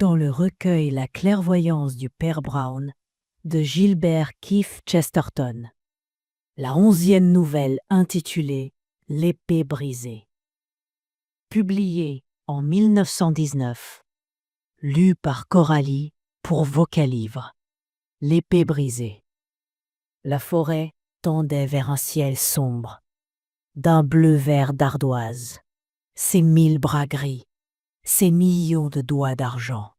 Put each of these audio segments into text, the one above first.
dans le recueil La clairvoyance du père Brown de Gilbert Keith Chesterton. La 11e nouvelle intitulée L'épée brisée. Publiée en 1919. Lue par Coralie pour Vocalivre. L'épée brisée. La forêt tendait vers un ciel sombre, d'un bleu-vert d'ardoise, ses 1000 bras gris, ses millions de doigts d'argent.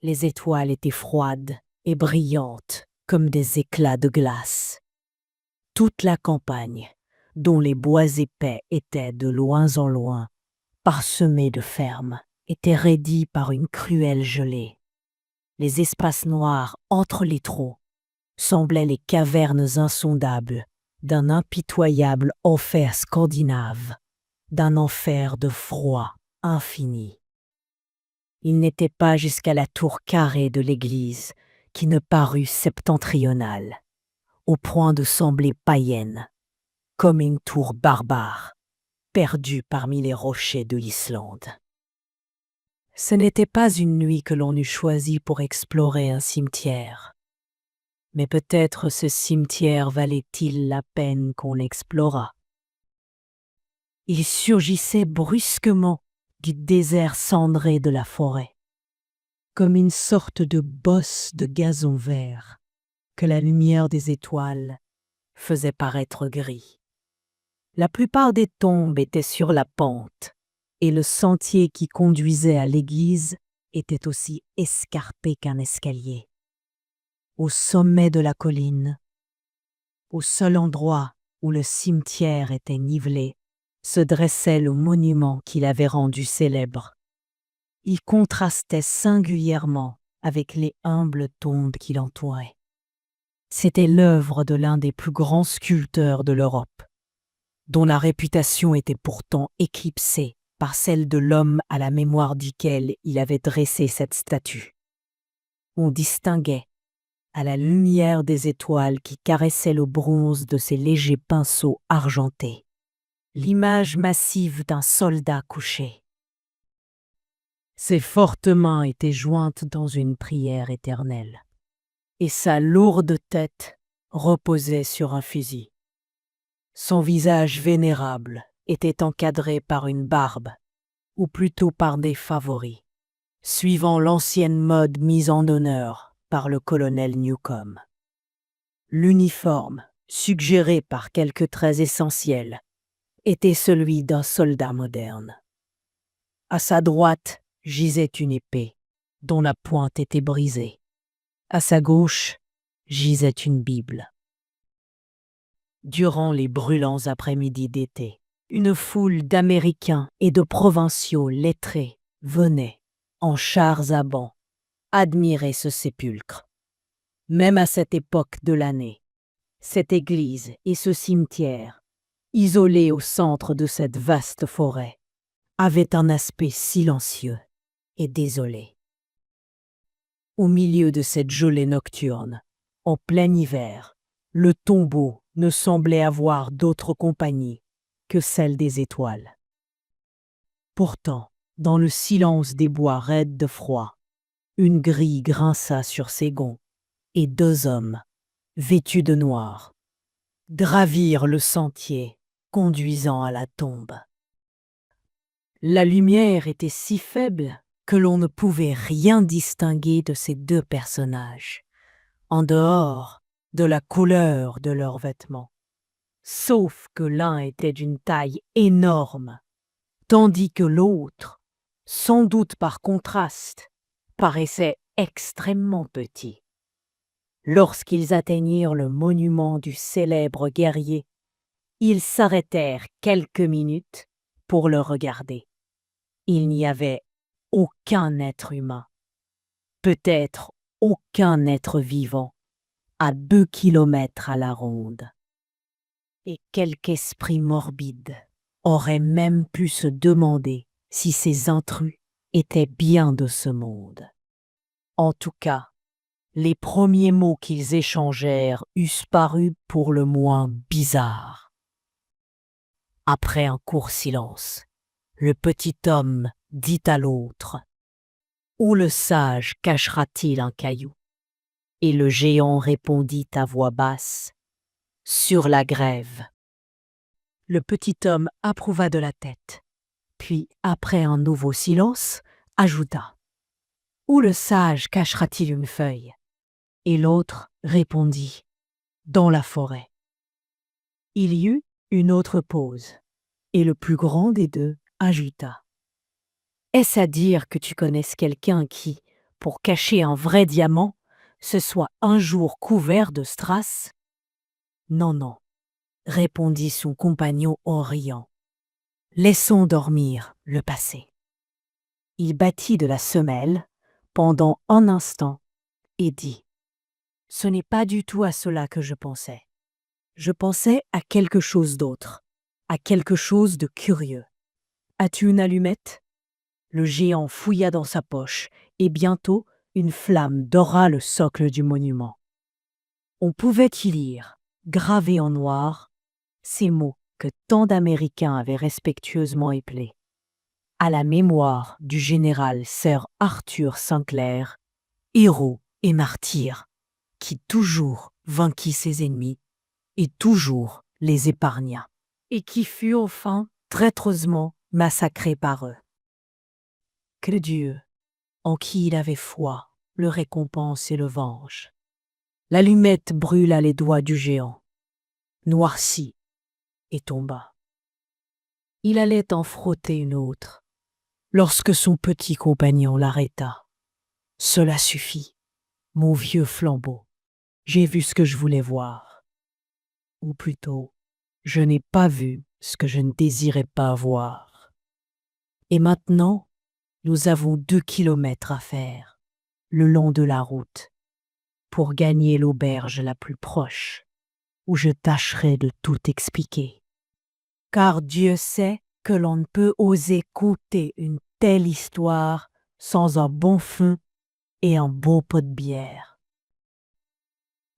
Les étoiles étaient froides et brillantes comme des éclats de glace. Toute la campagne, dont les bois épais étaient de loin en loin, parsemés de fermes, était raidie par une cruelle gelée. Les espaces noirs entre les trous semblaient les cavernes insondables d'un impitoyable enfer scandinave, d'un enfer de froid infini. Il n'était pas jusqu'à la tour carrée de l'église qui ne parut septentrionale, au point de sembler païenne, comme une tour barbare, perdue parmi les rochers de l'Islande. Ce n'était pas une nuit que l'on eût choisie pour explorer un cimetière. Mais peut-être ce cimetière valait-il la peine qu'on l'explorât. Il surgissait brusquement du désert cendré de la forêt, comme une sorte de bosse de gazon vert que la lumière des étoiles faisait paraître gris. La plupart des tombes étaient sur la pente, et le sentier qui conduisait à l'église était aussi escarpé qu'un escalier. Au sommet de la colline, au seul endroit où le cimetière était nivelé, se dressait le monument qui l'avait rendu célèbre. Il contrastait singulièrement avec les humbles tombes qui l'entouraient. C'était l'œuvre de l'un des plus grands sculpteurs de l'Europe, dont la réputation était pourtant éclipsée par celle de l'homme à la mémoire duquel il avait dressé cette statue. On distinguait, à la lumière des étoiles qui caressaient le bronze de ses légers pinceaux argentés, l'image massive d'un soldat couché. Ses fortes mains étaient jointes dans une prière éternelle, et sa lourde tête reposait sur un fusil. Son visage vénérable était encadré par une barbe, ou plutôt par des favoris, suivant l'ancienne mode mise en honneur par le colonel Newcomb. L'uniforme, suggéré par quelques traits essentiels, était celui d'un soldat moderne. À sa droite gisait une épée, dont la pointe était brisée. À sa gauche gisait une Bible. Durant les brûlants après-midi d'été, une foule d'Américains et de provinciaux lettrés venait, en chars à bancs, admirer ce sépulcre. Même à cette époque de l'année, cette église et ce cimetière, isolés au centre de cette vaste forêt, avaient un aspect silencieux et désolé. Au milieu de cette gelée nocturne, en plein hiver, le tombeau ne semblait avoir d'autre compagnie que celle des étoiles. Pourtant, dans le silence des bois raides de froid, une grille grinça sur ses gonds, et 2 hommes, vêtus de noir, gravirent le sentier conduisant à la tombe. La lumière était si faible que l'on ne pouvait rien distinguer de ces 2 personnages, en dehors de la couleur de leurs vêtements, sauf que l'un était d'une taille énorme, tandis que l'autre, sans doute par contraste, paraissait extrêmement petit. Lorsqu'ils atteignirent le monument du célèbre guerrier, ils s'arrêtèrent quelques minutes pour le regarder. Il n'y avait aucun être humain, peut-être aucun être vivant, à 2 kilomètres à la ronde. Et quelque esprit morbide aurait même pu se demander si ces intrus étaient bien de ce monde. En tout cas, les premiers mots qu'ils échangèrent eussent paru pour le moins bizarres. Après un court silence, le petit homme dit à l'autre Où le sage cachera-t-il un caillou? Et le géant répondit à voix basse, sur la grève. Le petit homme approuva de la tête, puis, après un nouveau silence, ajouta, où le sage cachera-t-il une feuille? Et l'autre répondit, dans la forêt. Il y eut une autre pause, et le plus grand des deux ajouta, est-ce à dire que tu connaisses quelqu'un qui, pour cacher un vrai diamant, se soit un jour couvert de strass? Non, non, répondit son compagnon en riant. Laissons dormir le passé. Il battit de la semelle pendant un instant et dit, ce n'est pas du tout à cela que je pensais. Je pensais à quelque chose d'autre, à quelque chose de curieux. As-tu une allumette? Le géant fouilla dans sa poche, et bientôt une flamme dora le socle du monument. On pouvait y lire, gravés en noir, ces mots que tant d'Américains avaient respectueusement épelés. À la mémoire du général Sir Arthur Sinclair, héros et martyr, qui toujours vainquit ses ennemis et toujours les épargna, et qui fut enfin traîtreusement massacré par eux. Que Dieu, en qui il avait foi, le récompense et le venge. L'allumette brûla les doigts du géant, noircit et tomba. Il allait en frotter une autre, lorsque son petit compagnon l'arrêta. Cela suffit, mon vieux flambeau. J'ai vu ce que je voulais voir. Ou plutôt, je n'ai pas vu ce que je ne désirais pas voir. Et maintenant, nous avons 2 kilomètres à faire, le long de la route, pour gagner l'auberge la plus proche, où je tâcherai de tout expliquer. Car Dieu sait que l'on ne peut oser conter une telle histoire sans un bon feu et un bon pot de bière.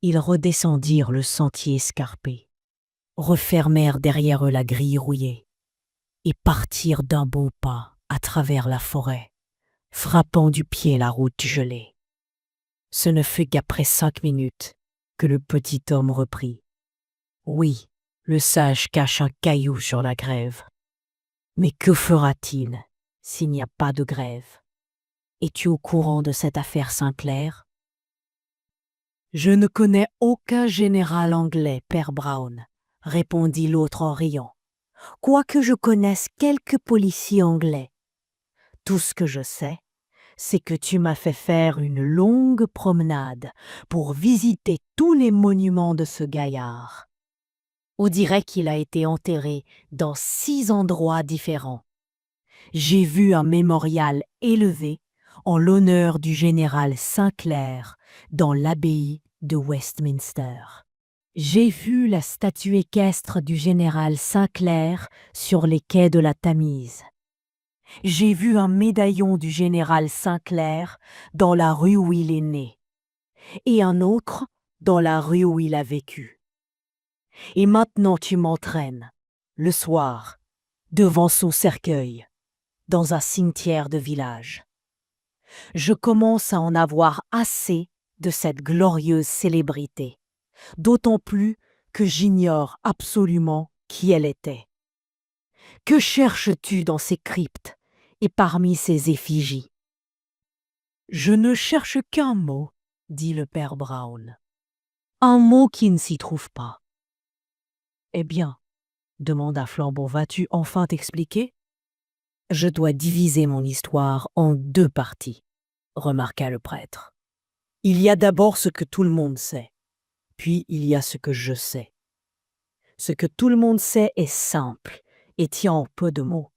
Ils redescendirent le sentier escarpé, refermèrent derrière eux la grille rouillée et partirent d'un bon pas à travers la forêt, frappant du pied la route gelée. Ce ne fut qu'après 5 minutes que le petit homme reprit. Oui, le sage cache un caillou sur la grève. Mais que fera-t-il s'il n'y a pas de grève? Es-tu au courant de cette affaire Sinclair? Je ne connais aucun général anglais, Père Brown, répondit l'autre en riant, quoique je connaisse quelques policiers anglais. Tout ce que je sais, c'est que tu m'as fait faire une longue promenade pour visiter tous les monuments de ce gaillard. On dirait qu'il a été enterré dans 6 endroits différents. J'ai vu un mémorial élevé en l'honneur du général Sinclair dans l'abbaye de Westminster. J'ai vu la statue équestre du général Sinclair sur les quais de la Tamise. J'ai vu un médaillon du général Sinclair dans la rue où il est né, et un autre dans la rue où il a vécu. Et maintenant tu m'entraînes, le soir, devant son cercueil, dans un cimetière de village. Je commence à en avoir assez de cette glorieuse célébrité, d'autant plus que j'ignore absolument qui elle était. Que cherches-tu dans ces cryptes et parmi ces effigies? Je ne cherche qu'un mot, dit le père Brown. Un mot qui ne s'y trouve pas. Eh bien, demanda Flambeau, vas-tu enfin t'expliquer? Je dois diviser mon histoire en 2 parties, remarqua le prêtre. Il y a d'abord ce que tout le monde sait, puis il y a ce que je sais. Ce que tout le monde sait est simple et tient en peu de mots.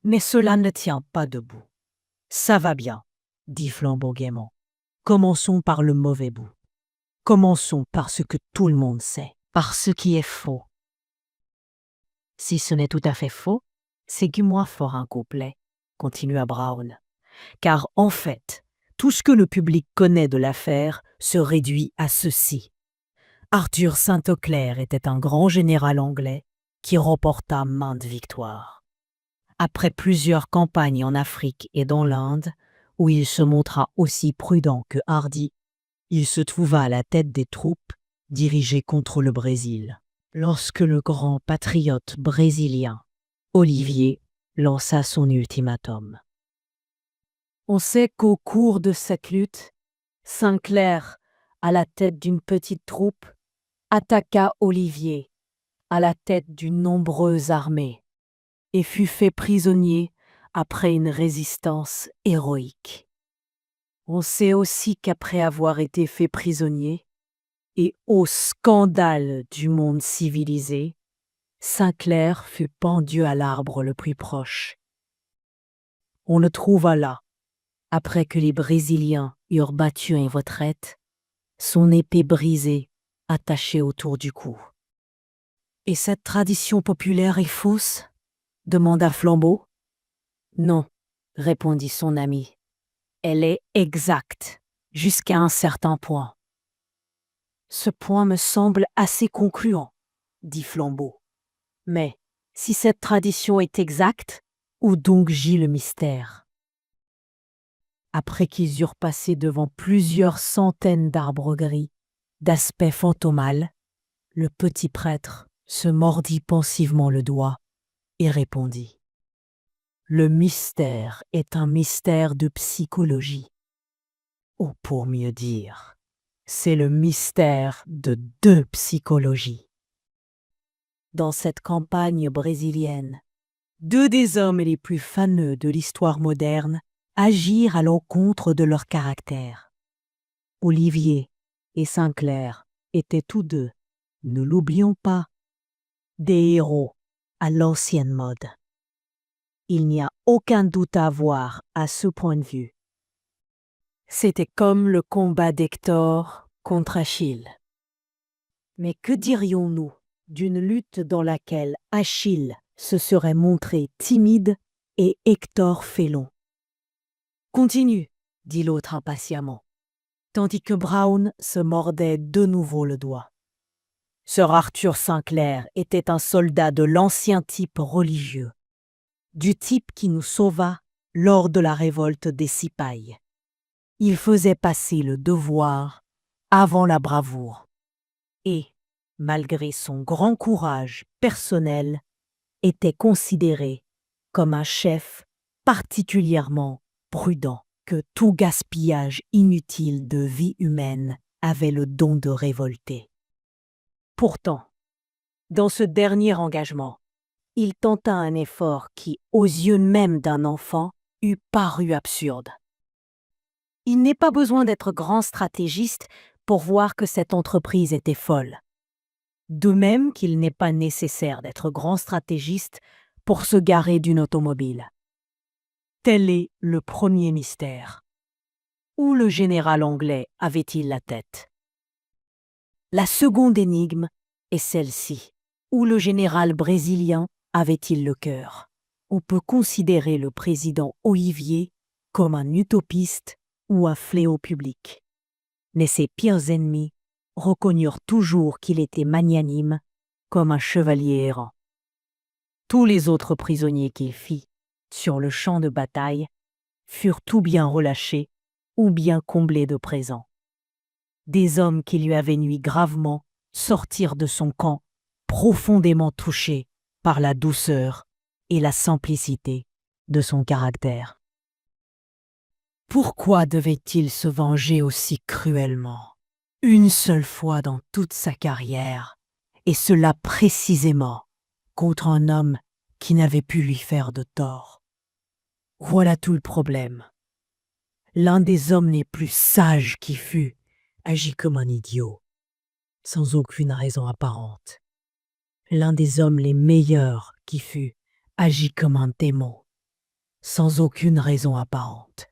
Mais cela ne tient pas debout. Ça va bien, dit Flambeau gaiement. Commençons par le mauvais bout. Commençons par ce que tout le monde sait, par ce qui est faux. Si ce n'est tout à fait faux, c'est du moins fort incomplet, continua Brown. Car en fait, tout ce que le public connaît de l'affaire se réduit à ceci. Arthur Saint-Auclair était un grand général anglais qui remporta maintes victoires. Après plusieurs campagnes en Afrique et dans l'Inde, où il se montra aussi prudent que hardi. Il se trouva à la tête des troupes dirigées contre le Brésil, lorsque le grand patriote brésilien, Olivier, lança son ultimatum. On sait qu'au cours de cette lutte, Sinclair, à la tête d'une petite troupe, attaqua Olivier, à la tête d'une nombreuse armée, et fut fait prisonnier après une résistance héroïque. On sait aussi qu'après avoir été fait prisonnier, et au scandale du monde civilisé, Sinclair fut pendu à l'arbre le plus proche. On le trouva là, après que les Brésiliens eurent battu en retraite, son épée brisée, attachée autour du cou. « Et cette tradition populaire est fausse ?» demanda Flambeau. « Non, » répondit son ami. « Elle est exacte, jusqu'à un certain point. »« Ce point me semble assez concluant, » dit Flambeau. « Mais, si cette tradition est exacte, où donc gît le mystère ?» Après qu'ils eurent passé devant plusieurs centaines d'arbres gris, d'aspect fantomal, le petit prêtre se mordit pensivement le doigt et répondit. Le mystère est un mystère de psychologie. Ou pour mieux dire, c'est le mystère de deux psychologies. Dans cette campagne brésilienne, deux des hommes les plus fameux de l'histoire moderne agirent à l'encontre de leur caractère. Olivier et Sinclair étaient tous deux, ne l'oublions pas, des héros à l'ancienne mode. Il n'y a aucun doute à avoir à ce point de vue. C'était comme le combat d'Hector contre Achille. Mais que dirions-nous d'une lutte dans laquelle Achille se serait montré timide et Hector félon? Continue, dit l'autre impatiemment, tandis que Brown se mordait de nouveau le doigt. Sir Arthur Sinclair était un soldat de l'ancien type religieux, du type qui nous sauva lors de la révolte des Cipayes. Il faisait passer le devoir avant la bravoure et, malgré son grand courage personnel, était considéré comme un chef particulièrement prudent, que tout gaspillage inutile de vie humaine avait le don de révolter. Pourtant, dans ce dernier engagement, il tenta un effort qui, aux yeux même d'un enfant, eût paru absurde. Il n'est pas besoin d'être grand stratégiste pour voir que cette entreprise était folle. De même qu'il n'est pas nécessaire d'être grand stratégiste pour se garer d'une automobile. Tel est le premier mystère. Où le général anglais avait-il la tête? La seconde énigme est celle-ci. Où le général brésilien avait-il le cœur? On peut considérer le président Olivier comme un utopiste ou un fléau public. Mais ses pires ennemis reconnurent toujours qu'il était magnanime comme un chevalier errant. Tous les autres prisonniers qu'il fit sur le champ de bataille furent ou bien relâchés ou bien comblés de présents. Des hommes qui lui avaient nui gravement sortirent de son camp, profondément touchés par la douceur et la simplicité de son caractère. Pourquoi devait-il se venger aussi cruellement, une seule fois dans toute sa carrière, et cela précisément contre un homme qui n'avait pu lui faire de tort? Voilà tout le problème. L'un des hommes les plus sages qui fut agit comme un idiot, sans aucune raison apparente. L'un des hommes les meilleurs qui fut agit comme un démon, sans aucune raison apparente.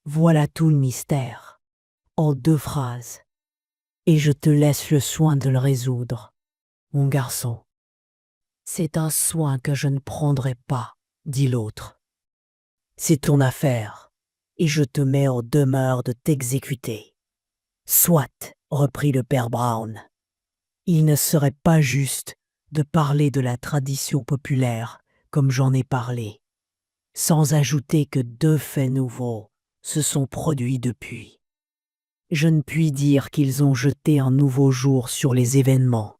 Voilà tout le mystère, en 2 phrases, et je te laisse le soin de le résoudre, mon garçon. C'est un soin que je ne prendrai pas, dit l'autre. C'est ton affaire, et je te mets en demeure de t'exécuter. Soit, reprit le père Brown, il ne serait pas juste de parler de la tradition populaire comme j'en ai parlé, sans ajouter que 2 faits nouveaux se sont produits depuis. Je ne puis dire qu'ils ont jeté un nouveau jour sur les événements,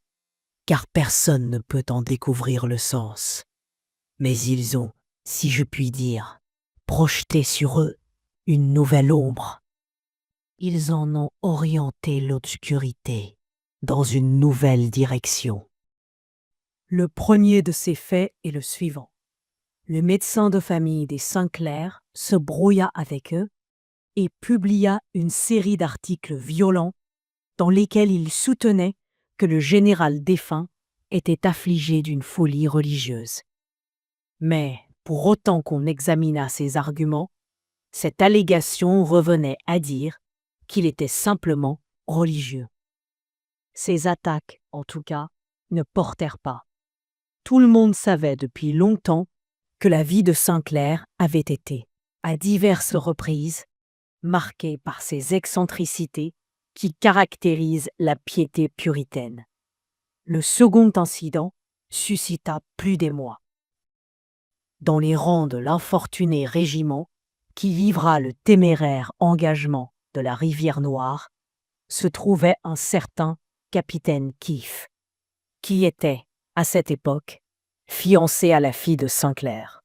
car personne ne peut en découvrir le sens. Mais ils ont, si je puis dire, projeté sur eux une nouvelle ombre. Ils en ont orienté l'obscurité dans une nouvelle direction. Le premier de ces faits est le suivant. Le médecin de famille des Sinclair se brouilla avec eux et publia une série d'articles violents dans lesquels il soutenait que le général défunt était affligé d'une folie religieuse. Mais, pour autant qu'on examinât ses arguments, cette allégation revenait à dire qu'il était simplement religieux. Ces attaques, en tout cas, ne portèrent pas. Tout le monde savait depuis longtemps que la vie de Sinclair avait été, à diverses reprises, marquée par ces excentricités qui caractérisent la piété puritaine. Le second incident suscita plus d'émoi. Dans les rangs de l'infortuné régiment qui livra le téméraire engagement de la Rivière Noire, se trouvait un certain capitaine Keith, qui était, à cette époque, fiancé à la fille de Sinclair,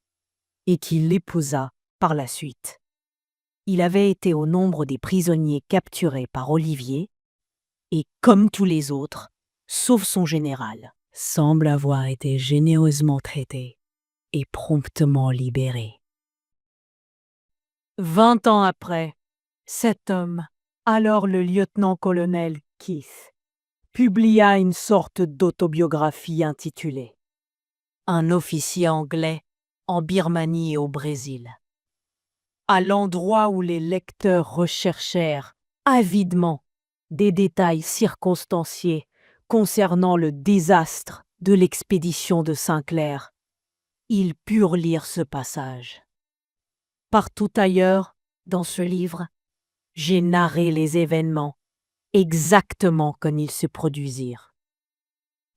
et qui l'épousa par la suite. Il avait été au nombre des prisonniers capturés par Olivier, et comme tous les autres, sauf son général, semble avoir été généreusement traité et promptement libéré. 20 ans après, cet homme, alors le lieutenant-colonel Keith, publia une sorte d'autobiographie intitulée « Un officier anglais en Birmanie et au Brésil ». À l'endroit où les lecteurs recherchèrent avidement des détails circonstanciés concernant le désastre de l'expédition de Sinclair, ils purent lire ce passage. Partout ailleurs, dans ce livre, j'ai narré les événements exactement comme ils se produisirent.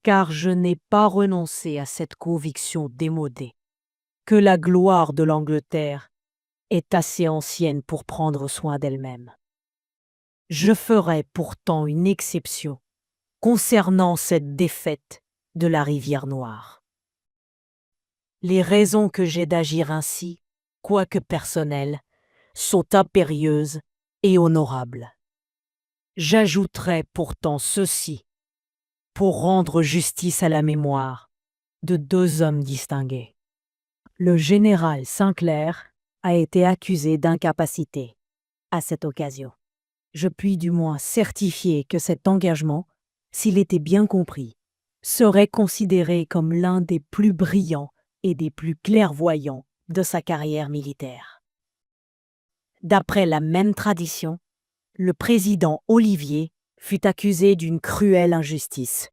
Car je n'ai pas renoncé à cette conviction démodée que la gloire de l'Angleterre est assez ancienne pour prendre soin d'elle-même. Je ferai pourtant une exception concernant cette défaite de la Rivière Noire. Les raisons que j'ai d'agir ainsi, quoique personnelles, sont impérieuses et honorables. J'ajouterai pourtant ceci pour rendre justice à la mémoire de deux hommes distingués. Le général Sinclair a été accusé d'incapacité à cette occasion. Je puis du moins certifier que cet engagement, s'il était bien compris, serait considéré comme l'un des plus brillants et des plus clairvoyants de sa carrière militaire. D'après la même tradition, le président Olivier fut accusé d'une cruelle injustice.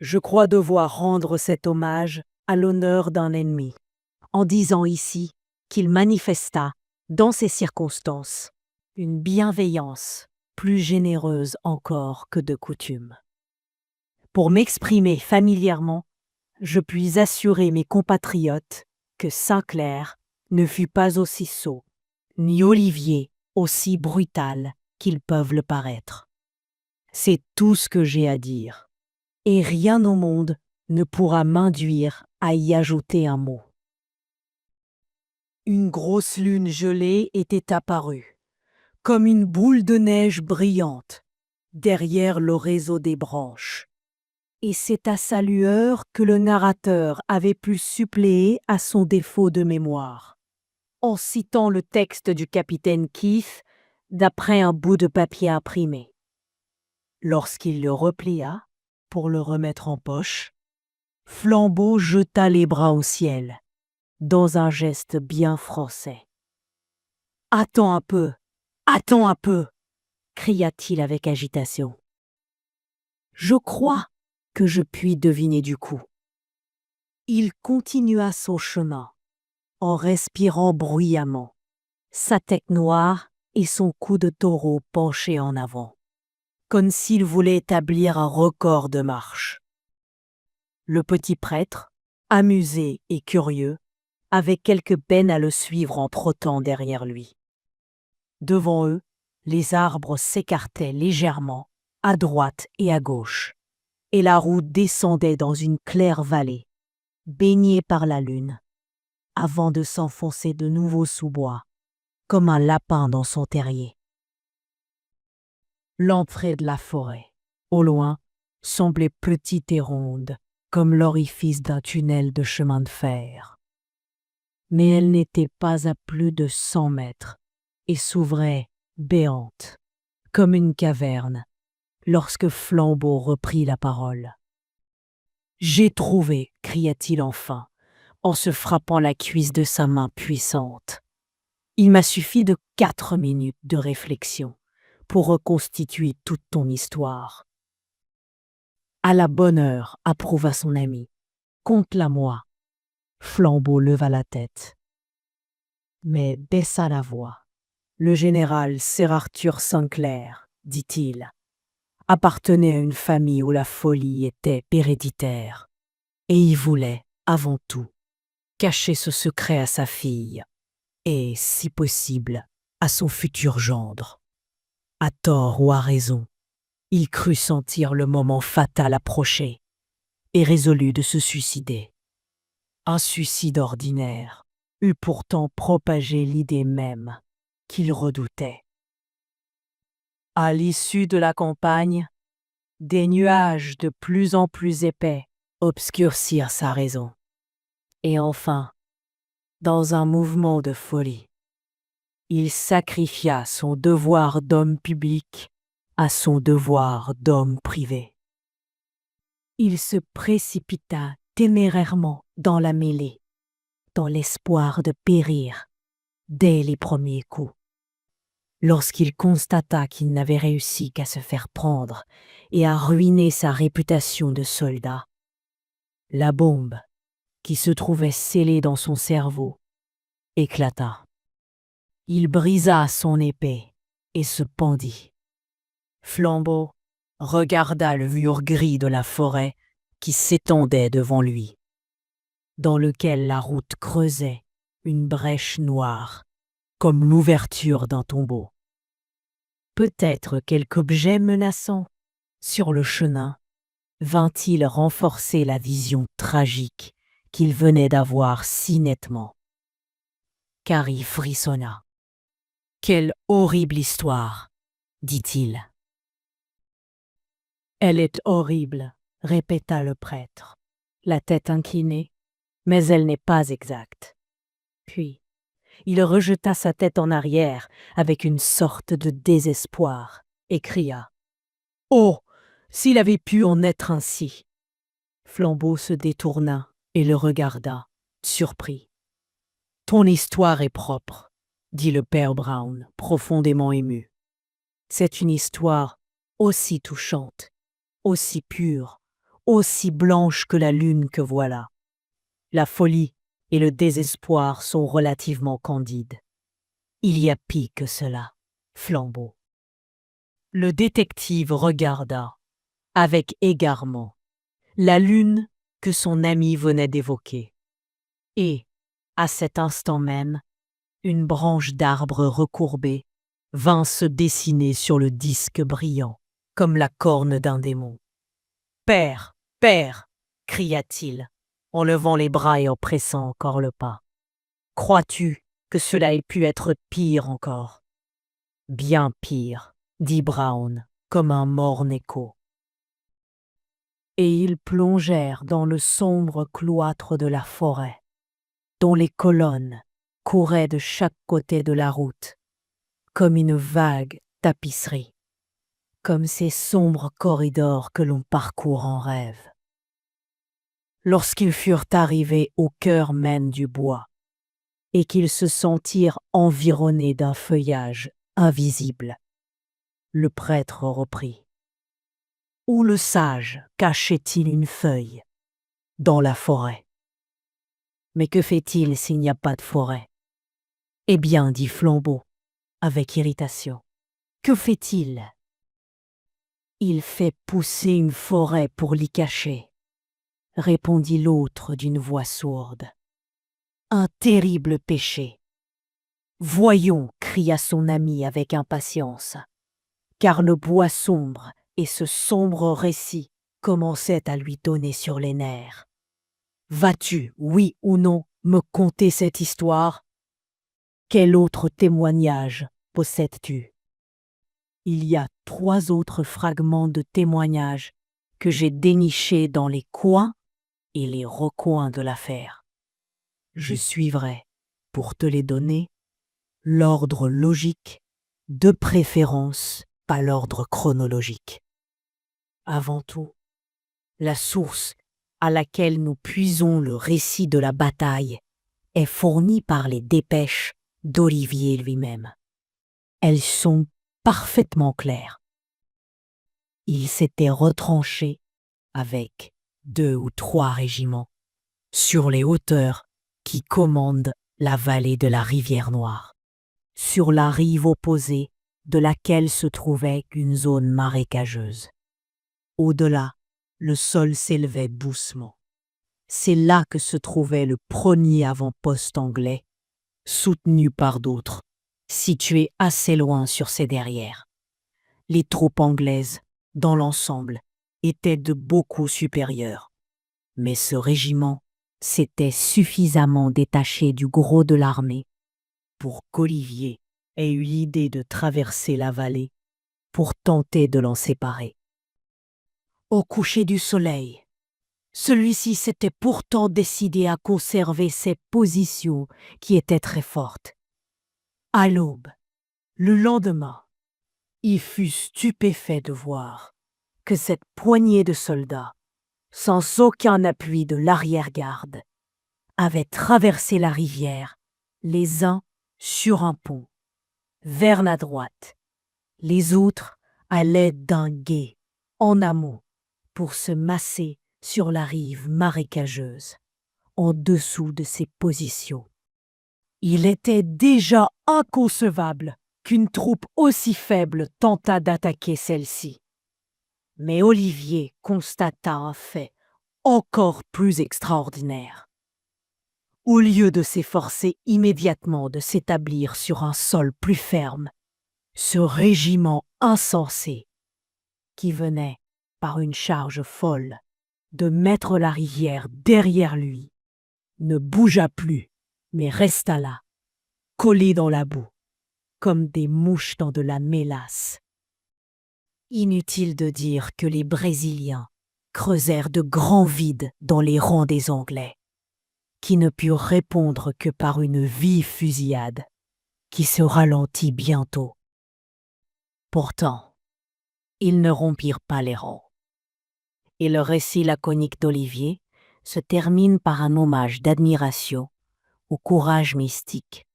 Je crois devoir rendre cet hommage à l'honneur d'un ennemi, en disant ici qu'il manifesta, dans ces circonstances, une bienveillance plus généreuse encore que de coutume. Pour m'exprimer familièrement, je puis assurer mes compatriotes que Sinclair ne fut pas aussi sot, ni Olivier aussi brutal qu'ils peuvent le paraître. C'est tout ce que j'ai à dire, et rien au monde ne pourra m'induire à y ajouter un mot. Une grosse lune gelée était apparue, comme une boule de neige brillante, derrière le réseau des branches. Et c'est à sa lueur que le narrateur avait pu suppléer à son défaut de mémoire, en citant le texte du capitaine Keith d'après un bout de papier imprimé. Lorsqu'il le replia, pour le remettre en poche, Flambeau jeta les bras au ciel, dans un geste bien français. « Attends un peu, attends un peu !» cria-t-il avec agitation. « Je crois que je puis deviner du coup. » Il continua son chemin, en respirant bruyamment, sa tête noire et son cou de taureau penché en avant, comme s'il voulait établir un record de marche. Le petit prêtre, amusé et curieux, avait quelque peine à le suivre en trottant derrière lui. Devant eux, les arbres s'écartaient légèrement, à droite et à gauche, et la route descendait dans une claire vallée, baignée par la lune, avant de s'enfoncer de nouveau sous bois, comme un lapin dans son terrier. L'entrée de la forêt, au loin, semblait petite et ronde, comme l'orifice d'un tunnel de chemin de fer. Mais elle n'était pas à plus de 100 mètres et s'ouvrait, béante, comme une caverne, lorsque Flambeau reprit la parole. « J'ai trouvé !» cria-t-il enfin, en se frappant la cuisse de sa main puissante. « Il m'a suffi de 4 minutes de réflexion pour reconstituer toute ton histoire. » « À la bonne heure, » approuva son ami. « Conte-la-moi. » Flambeau leva la tête, mais baissa la voix. « Le général Sir Arthur Sinclair, dit-il, appartenait à une famille où la folie était héréditaire, et il voulait, avant tout, cacher ce secret à sa fille, et, si possible, à son futur gendre. À tort ou à raison, il crut sentir le moment fatal approcher, et résolut de se suicider. Un suicide ordinaire eût pourtant propagé l'idée même qu'il redoutait. À l'issue de la campagne, des nuages de plus en plus épais obscurcirent sa raison. Et enfin, dans un mouvement de folie, il sacrifia son devoir d'homme public à son devoir d'homme privé. Il se précipita témérairement dans la mêlée, dans l'espoir de périr dès les premiers coups. Lorsqu'il constata qu'il n'avait réussi qu'à se faire prendre et à ruiner sa réputation de soldat, la bombe, qui se trouvait scellée dans son cerveau, éclata. Il brisa son épée et se pendit. Flambeau regarda le mur gris de la forêt qui s'étendait devant lui, dans lequel la route creusait une brèche noire, comme l'ouverture d'un tombeau. Peut-être quelque objet menaçant, sur le chemin, vint-il renforcer la vision tragique qu'il venait d'avoir si nettement. Car il frissonna. « Quelle horrible histoire !» dit-il. « Elle est horrible », répéta le prêtre, la tête inclinée, mais elle n'est pas exacte. Puis, il rejeta sa tête en arrière avec une sorte de désespoir et cria « Oh, s'il avait pu en être ainsi !» Flambeau se détourna et le regarda, surpris. « Ton histoire est propre, » dit le père Brown, profondément ému. « C'est une histoire aussi touchante, aussi pure, aussi blanche que la lune que voilà. La folie et le désespoir sont relativement candides. Il y a pis que cela, Flambeau. » Le détective regarda, avec égarement, la lune que son ami venait d'évoquer. Et, à cet instant même, une branche d'arbre recourbée vint se dessiner sur le disque brillant, comme la corne d'un démon. « Père, père !» cria-t-il, en levant les bras et en pressant encore le pas. « Crois-tu que cela ait pu être pire encore ?»« Bien pire, » dit Brown, comme un morne écho. Et ils plongèrent dans le sombre cloître de la forêt, dont les colonnes couraient de chaque côté de la route, comme une vague tapisserie, comme ces sombres corridors que l'on parcourt en rêve. Lorsqu'ils furent arrivés au cœur même du bois, et qu'ils se sentirent environnés d'un feuillage invisible, le prêtre reprit. « Où le sage cachait-il une feuille ? Dans la forêt. » « Mais que fait-il s'il n'y a pas de forêt ?»« Eh bien, dit Flambeau, avec irritation, que fait-il ? » ?»« Il fait pousser une forêt pour l'y cacher, » répondit l'autre d'une voix sourde. « Un terrible péché. »« Voyons, cria son ami avec impatience, car le bois sombre et ce sombre récit commençaient à lui donner sur les nerfs. Vas-tu, oui ou non, me conter cette histoire? Quel autre témoignage possèdes-tu? Il y a 3 autres fragments de témoignages que j'ai dénichés dans les coins et les recoins de l'affaire. Je suivrai, pour te les donner, l'ordre logique, de préférence pas l'ordre chronologique. Avant tout, la source à laquelle nous puisons le récit de la bataille est fournie par les dépêches d'Olivier lui-même. Elles sont parfaitement claires. Il s'était retranché avec 2 ou 3 régiments sur les hauteurs qui commandent la vallée de la rivière Noire, sur la rive opposée de laquelle se trouvait une zone marécageuse. Au-delà, le sol s'élevait doucement. C'est là que se trouvait le premier avant-poste anglais, soutenu par d'autres, situé assez loin sur ses derrières. Les troupes anglaises, dans l'ensemble, étaient de beaucoup supérieures. Mais ce régiment s'était suffisamment détaché du gros de l'armée pour qu'Olivier ait eu l'idée de traverser la vallée pour tenter de l'en séparer. Au coucher du soleil, celui-ci s'était pourtant décidé à conserver ses positions qui étaient très fortes. À l'aube, le lendemain, il fut stupéfait de voir que cette poignée de soldats, sans aucun appui de l'arrière-garde, avait traversé la rivière, les uns sur un pont, vers la droite, les autres à l'aide d'un gué, en amont, pour se masser sur la rive marécageuse, en dessous de ses positions. Il était déjà inconcevable qu'une troupe aussi faible tentât d'attaquer celle-ci. Mais Olivier constata un fait encore plus extraordinaire. Au lieu de s'efforcer immédiatement de s'établir sur un sol plus ferme, ce régiment insensé, qui venait, par une charge folle, de mettre la rivière derrière lui, ne bougea plus, mais resta là, collé dans la boue, comme des mouches dans de la mélasse. Inutile de dire que les Brésiliens creusèrent de grands vides dans les rangs des Anglais, qui ne purent répondre que par une vive fusillade, qui se ralentit bientôt. Pourtant, ils ne rompirent pas les rangs. Et le récit laconique d'Olivier se termine par un hommage d'admiration au courage mystique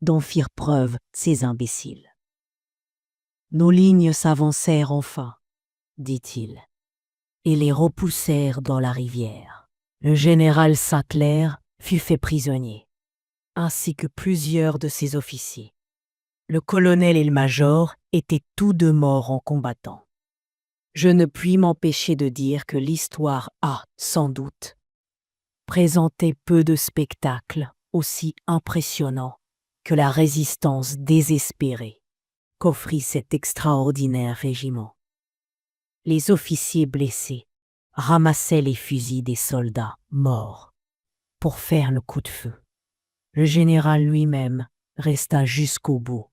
dont firent preuve ces imbéciles. Nos lignes s'avancèrent enfin, dit-il, et les repoussèrent dans la rivière. Le général Saint-Clair fut fait prisonnier, ainsi que plusieurs de ses officiers. Le colonel et le major étaient tous deux morts en combattant. Je ne puis m'empêcher de dire que l'histoire a, sans doute, présenté peu de spectacles aussi impressionnants que la résistance désespérée qu'offrit cet extraordinaire régiment. Les officiers blessés ramassaient les fusils des soldats morts pour faire le coup de feu. Le général lui-même resta jusqu'au bout,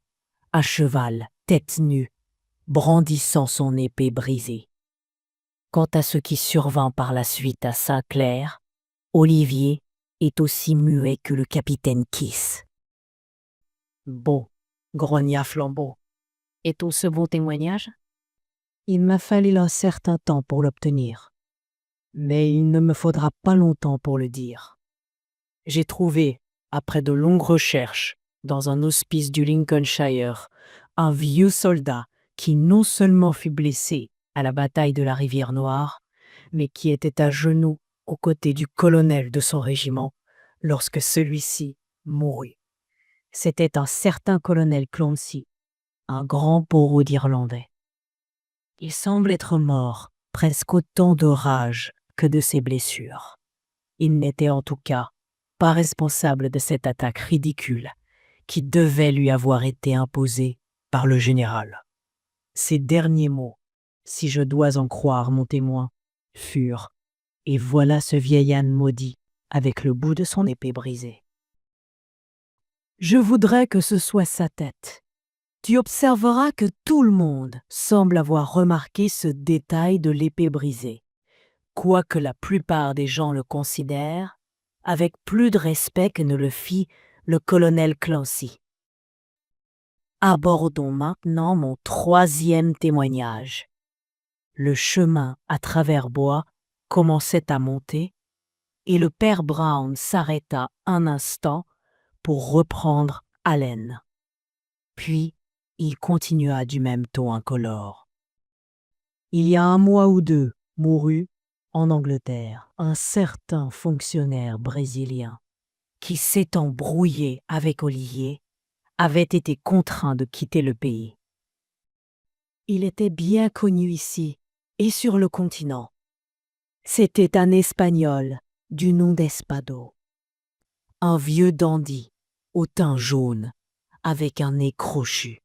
à cheval, tête nue, brandissant son épée brisée. Quant à ce qui survint par la suite à Saint-Clair, Olivier est aussi muet que le capitaine Kiss. Bon, grogna Flambeau. Et ton second témoignage? Il m'a fallu un certain temps pour l'obtenir, mais il ne me faudra pas longtemps pour le dire. J'ai trouvé, après de longues recherches, dans un hospice du Lincolnshire, un vieux soldat qui non seulement fut blessé à la bataille de la rivière Noire, mais qui était à genoux aux côtés du colonel de son régiment lorsque celui-ci mourut. C'était un certain colonel Clancy, un grand bourreau d'Irlandais. Il semble être mort presque autant de rage que de ses blessures. Il n'était en tout cas pas responsable de cette attaque ridicule qui devait lui avoir été imposé par le général. Ces derniers mots, si je dois en croire mon témoin, furent « Et voilà ce vieil âne maudit avec le bout de son épée brisée. » Je voudrais que ce soit sa tête. Tu observeras que tout le monde semble avoir remarqué ce détail de l'épée brisée, quoique la plupart des gens le considèrent avec plus de respect que ne le fit le colonel Clancy. Abordons maintenant mon troisième témoignage. Le chemin à travers bois commençait à monter et le père Brown s'arrêta un instant pour reprendre haleine. Puis, il continua du même ton incolore. Il y a 1 mois ou 2, mourut, en Angleterre, un certain fonctionnaire brésilien qui, s'étant brouillé avec Olivier, avait été contraint de quitter le pays. Il était bien connu ici et sur le continent. C'était un Espagnol du nom d'Espado, un vieux dandy au teint jaune avec un nez crochu.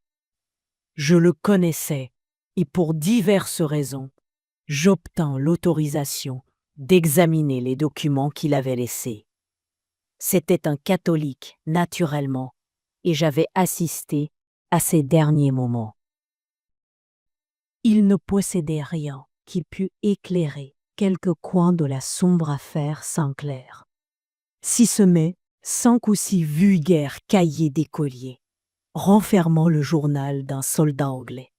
Je le connaissais et pour diverses raisons, j'obtins l'autorisation d'examiner les documents qu'il avait laissés. C'était un catholique, naturellement, et j'avais assisté à ses derniers moments. Il ne possédait rien qui pût éclairer quelques coins de la sombre affaire Sinclair, si ce n'est 5 ou 6 vulgaires cahiers d'écoliers renfermant le journal d'un soldat anglais.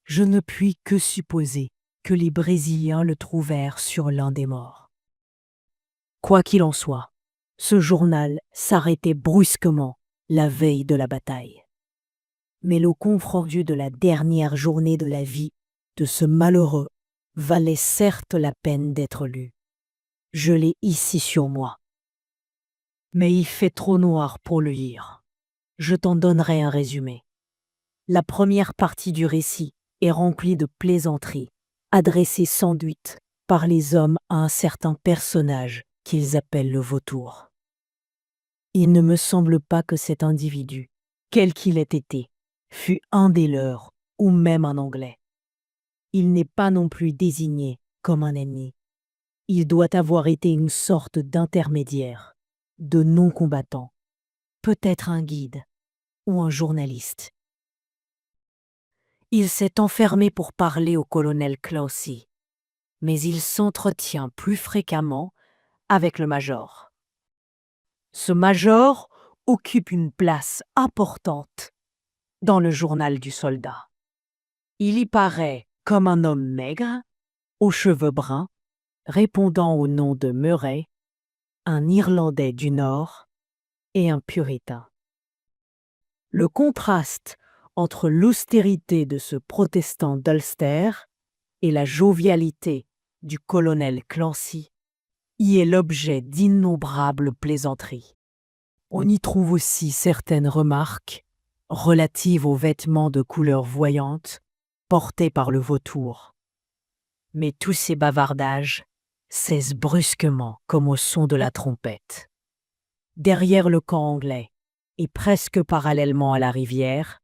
Je ne puis que supposer que les Brésiliens le trouvèrent sur l'un des morts. Quoi qu'il en soit, ce journal s'arrêtait brusquement la veille de la bataille. Mais le compte rendu de la dernière journée de la vie de ce malheureux valait certes la peine d'être lu. Je l'ai ici sur moi. Mais il fait trop noir pour le lire. Je t'en donnerai un résumé. La première partie du récit est remplie de plaisanteries, adressées sans doute par les hommes à un certain personnage qu'ils appellent le vautour. Il ne me semble pas que cet individu, quel qu'il ait été, fût un des leurs ou même un Anglais. Il n'est pas non plus désigné comme un ennemi. Il doit avoir été une sorte d'intermédiaire, de non-combattant, peut-être un guide ou un journaliste. Il s'est enfermé pour parler au colonel Clancy, mais il s'entretient plus fréquemment avec le major. Ce major occupe une place importante dans le journal du soldat. Il y paraît comme un homme maigre, aux cheveux bruns, répondant au nom de Murray, un Irlandais du Nord et un puritain. Le contraste entre l'austérité de ce protestant d'Ulster et la jovialité du colonel Clancy y est l'objet d'innombrables plaisanteries. On y trouve aussi certaines remarques relatives aux vêtements de couleur voyante portés par le vautour. Mais tous ces bavardages cessent brusquement comme au son de la trompette. Derrière le camp anglais, et presque parallèlement à la rivière,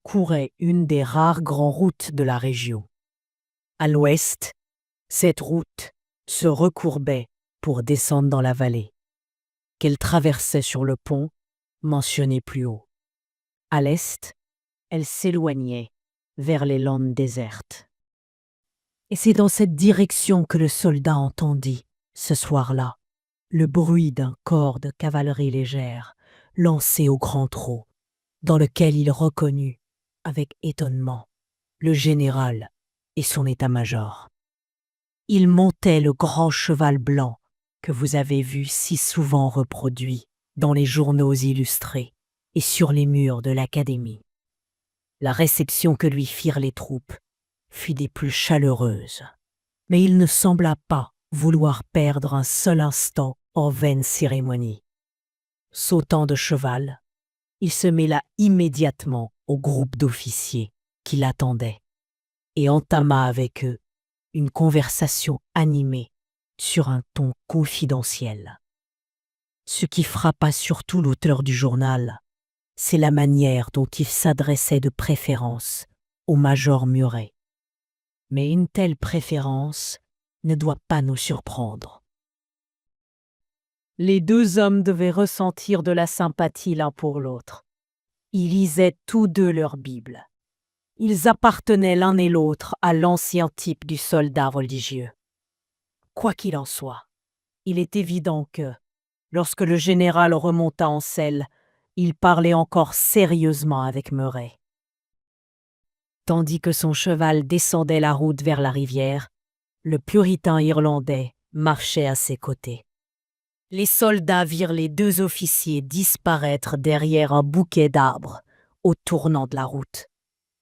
courait une des rares grandes routes de la région. À l'ouest, cette route se recourbait pour descendre dans la vallée, qu'elle traversait sur le pont mentionné plus haut. À l'est, elle s'éloignait vers les landes désertes. Et c'est dans cette direction que le soldat entendit, ce soir-là, le bruit d'un corps de cavalerie légère lancé au grand trot, dans lequel il reconnut, avec étonnement, le général et son état-major. Il montait le grand cheval blanc que vous avez vu si souvent reproduit dans les journaux illustrés et sur les murs de l'Académie. La réception que lui firent les troupes fut des plus chaleureuses, mais il ne sembla pas vouloir perdre un seul instant en vaines cérémonies. Sautant de cheval, il se mêla immédiatement au groupe d'officiers qui l'attendaient et entama avec eux une conversation animée sur un ton confidentiel. Ce qui frappa surtout l'auteur du journal, c'est la manière dont il s'adressait de préférence au major Murray. Mais une telle préférence ne doit pas nous surprendre. Les deux hommes devaient ressentir de la sympathie l'un pour l'autre. Ils lisaient tous deux leur Bible. Ils appartenaient l'un et l'autre à l'ancien type du soldat religieux. Quoi qu'il en soit, il est évident que, lorsque le général remonta en selle, il parlait encore sérieusement avec Murray. Tandis que son cheval descendait la route vers la rivière, le puritain irlandais marchait à ses côtés. Les soldats virent les deux officiers disparaître derrière un bouquet d'arbres au tournant de la route.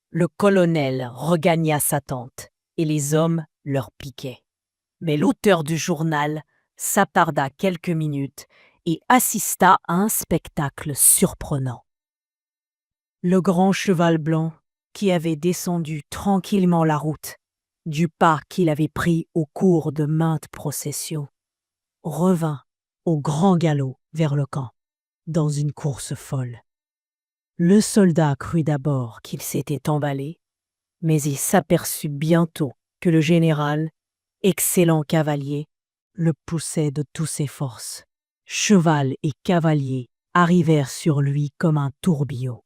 Le colonel regagna sa tente et les hommes leur piquaient. Mais l'auteur du journal s'attarda quelques minutes et assista à un spectacle surprenant. Le grand cheval blanc, qui avait descendu tranquillement la route, du pas qu'il avait pris au cours de maintes processions, revint au grand galop vers le camp, dans une course folle. Le soldat crut d'abord qu'il s'était emballé, mais il s'aperçut bientôt que le général, excellent cavalier, le poussait de toutes ses forces. Cheval et cavalier arrivèrent sur lui comme un tourbillon.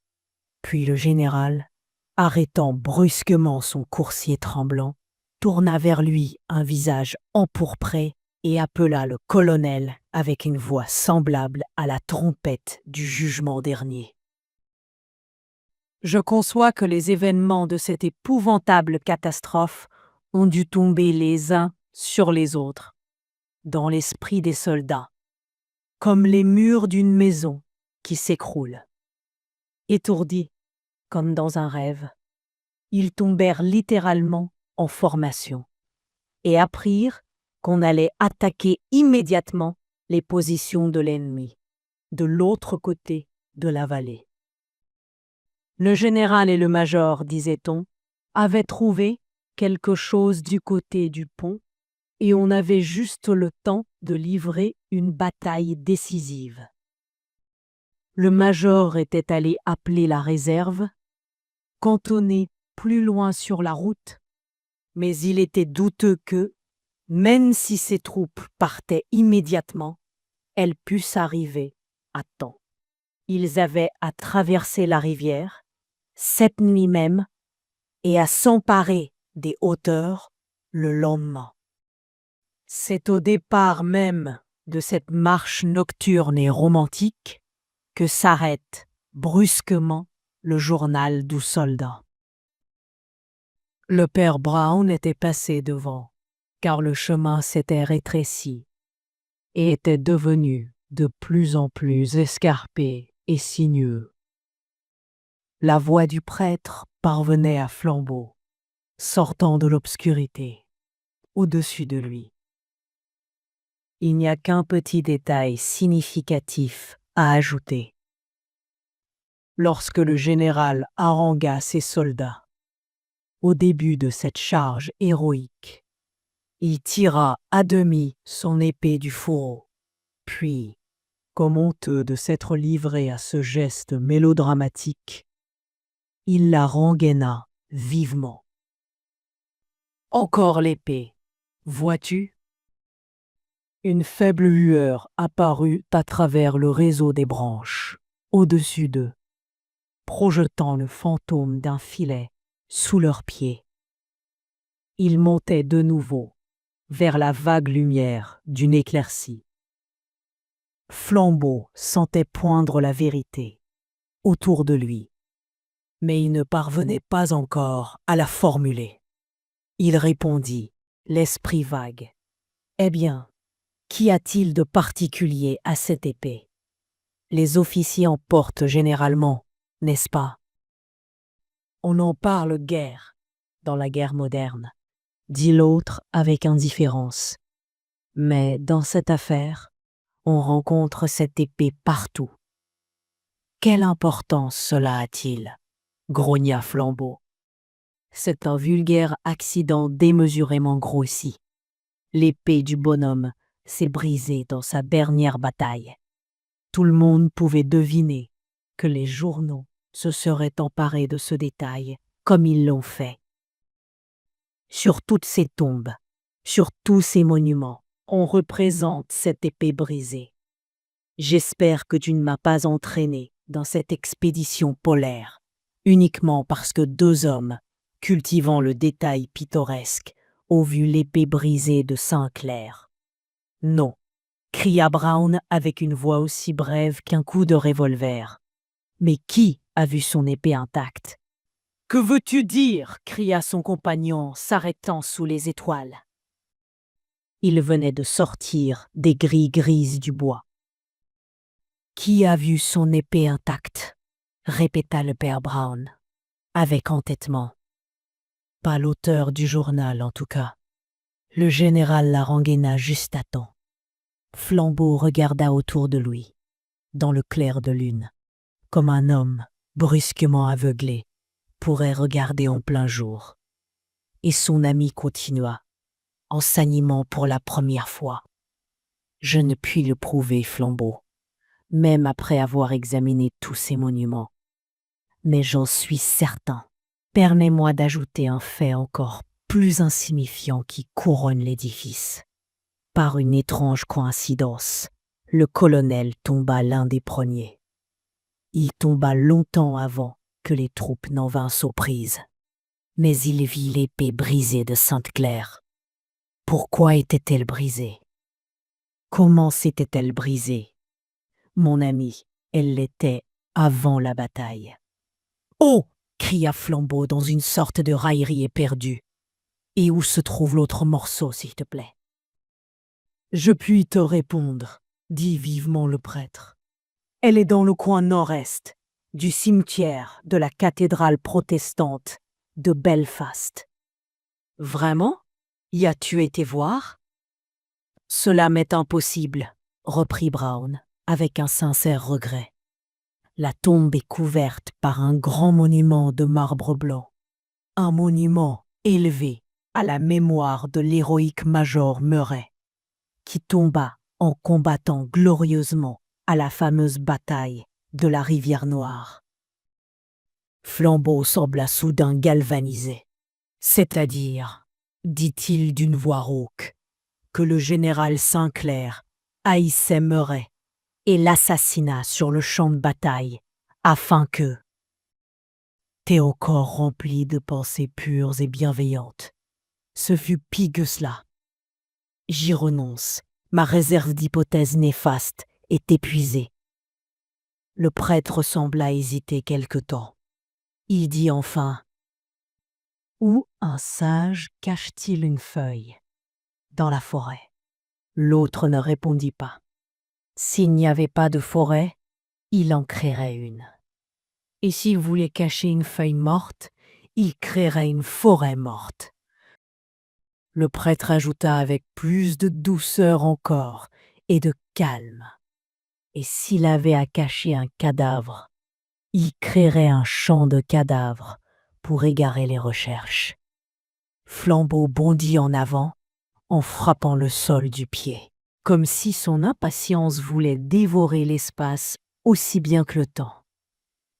Puis le général, arrêtant brusquement son coursier tremblant, tourna vers lui un visage empourpré et appela le colonel avec une voix semblable à la trompette du jugement dernier. Je conçois que les événements de cette épouvantable catastrophe ont dû tomber les uns sur les autres, dans l'esprit des soldats, comme les murs d'une maison qui s'écroule. Étourdis, comme dans un rêve, ils tombèrent littéralement en formation et apprirent qu'on allait attaquer immédiatement les positions de l'ennemi, de l'autre côté de la vallée. Le général et le major, disait-on, avaient trouvé quelque chose du côté du pont et on avait juste le temps de livrer une bataille décisive. Le major était allé appeler la réserve, cantonnée plus loin sur la route, mais il était douteux que, même si ses troupes partaient immédiatement, elles pussent arriver à temps. Ils avaient à traverser la rivière, cette nuit même, et à s'emparer des hauteurs le lendemain. C'est au départ même de cette marche nocturne et romantique que s'arrête brusquement le journal du soldat. Le père Brown était passé devant, car le chemin s'était rétréci et était devenu de plus en plus escarpé et sinueux. La voix du prêtre parvenait à Flambeau, sortant de l'obscurité, au-dessus de lui. Il n'y a qu'un petit détail significatif à ajouter. Lorsque le général harangua ses soldats, au début de cette charge héroïque, il tira à demi son épée du fourreau, puis, comme honteux de s'être livré à ce geste mélodramatique, il la rengaina vivement. « Encore l'épée, vois-tu » Une faible lueur apparut à travers le réseau des branches, au-dessus d'eux, projetant le fantôme d'un filet sous leurs pieds. Ils montaient de nouveau vers la vague lumière d'une éclaircie. Flambeau sentait poindre la vérité autour de lui, mais il ne parvenait pas encore à la formuler. Il répondit, l'esprit vague. « Eh bien, qu'y a-t-il de particulier à cette épée ? Les officiers en portent généralement, n'est-ce pas ? On n'en parle guère dans la guerre moderne, dit l'autre avec indifférence. Mais dans cette affaire, on rencontre cette épée partout. Quelle importance cela a-t-il ? Grogna Flambeau. C'est un vulgaire accident démesurément grossi. L'épée du bonhomme s'est brisée dans sa dernière bataille. Tout le monde pouvait deviner que les journaux se seraient emparés de ce détail, comme ils l'ont fait. Sur toutes ces tombes, sur tous ces monuments, on représente cette épée brisée. J'espère que tu ne m'as pas entraîné dans cette expédition polaire, uniquement parce que 2 hommes, cultivant le détail pittoresque, ont vu l'épée brisée de Saint-Clair. Non, cria Brown avec une voix aussi brève qu'un coup de revolver. Mais qui a vu son épée intacte? Que veux-tu dire? Cria son compagnon, s'arrêtant sous les étoiles. Il venait de sortir des grilles grises du bois. Qui a vu son épée intacte? Répéta le père Brown, avec entêtement. Pas l'auteur du journal, en tout cas. Le général la rengaina juste à temps. Flambeau regarda autour de lui, dans le clair de lune, comme un homme, brusquement aveuglé, pourrait regarder en plein jour. Et son ami continua, en s'animant pour la première fois. Je ne puis le prouver, Flambeau, même après avoir examiné tous ces monuments. Mais j'en suis certain. Permets-moi d'ajouter un fait encore plus insignifiant qui couronne l'édifice. Par une étrange coïncidence, le colonel tomba l'un des premiers. Il tomba longtemps avant que les troupes n'en vinssent aux prises. Mais il vit l'épée brisée de Sainte-Claire. Pourquoi était-elle brisée? Comment s'était-elle brisée? Mon ami, elle l'était avant la bataille. « Oh !» cria Flambeau dans une sorte de raillerie éperdue. « Et où se trouve l'autre morceau, s'il te plaît ?»« Je puis te répondre, » dit vivement le prêtre. « Elle est dans le coin nord-est du cimetière de la cathédrale protestante de Belfast. »« Vraiment? Y as-tu été voir ?»« Cela m'est impossible, » reprit Brown, avec un sincère regret. La tombe est couverte par un grand monument de marbre blanc. Un monument élevé à la mémoire de l'héroïque major Murray, qui tomba en combattant glorieusement à la fameuse bataille de la Rivière Noire. Flambeau sembla soudain galvanisé. C'est-à-dire, dit-il d'une voix rauque, que le général Saint-Clair haïssait Murray et l'assassina sur le champ de bataille, afin que... Théocore rempli de pensées pures et bienveillantes. Ce fut pis que cela. J'y renonce, ma réserve d'hypothèses néfastes est épuisée. Le prêtre sembla hésiter quelque temps. Il dit enfin: « Où un sage cache-t-il une feuille? Dans la forêt. » L'autre ne répondit pas. S'il n'y avait pas de forêt, il en créerait une. Et s'il voulait cacher une feuille morte, il créerait une forêt morte. Le prêtre ajouta avec plus de douceur encore et de calme. Et s'il avait à cacher un cadavre, il créerait un champ de cadavres pour égarer les recherches. Flambeau bondit en avant en frappant le sol du pied, comme si son impatience voulait dévorer l'espace aussi bien que le temps.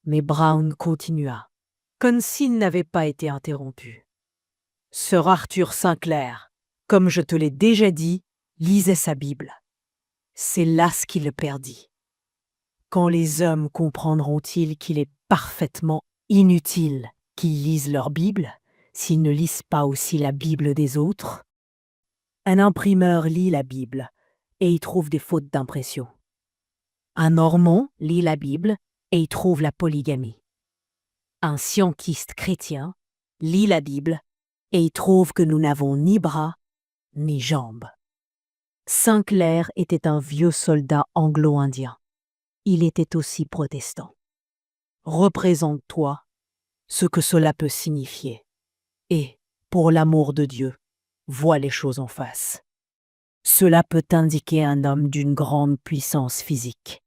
Mais Brown continua, comme s'il n'avait pas été interrompu. Sir Arthur Sinclair, comme je te l'ai déjà dit, lisait sa Bible. C'est là ce qui le perdit. Quand les hommes comprendront-ils qu'il est parfaitement inutile qu'ils lisent leur Bible, s'ils ne lisent pas aussi la Bible des autres? Un imprimeur lit la Bible et y trouve des fautes d'impression. Un Normand lit la Bible et y trouve la polygamie. Un scientiste chrétien lit la Bible et y trouve que nous n'avons ni bras ni jambes. Sinclair était un vieux soldat anglo-indien. Il était aussi protestant. Représente-toi ce que cela peut signifier. Et, pour l'amour de Dieu, vois les choses en face. Cela peut indiquer un homme d'une grande puissance physique,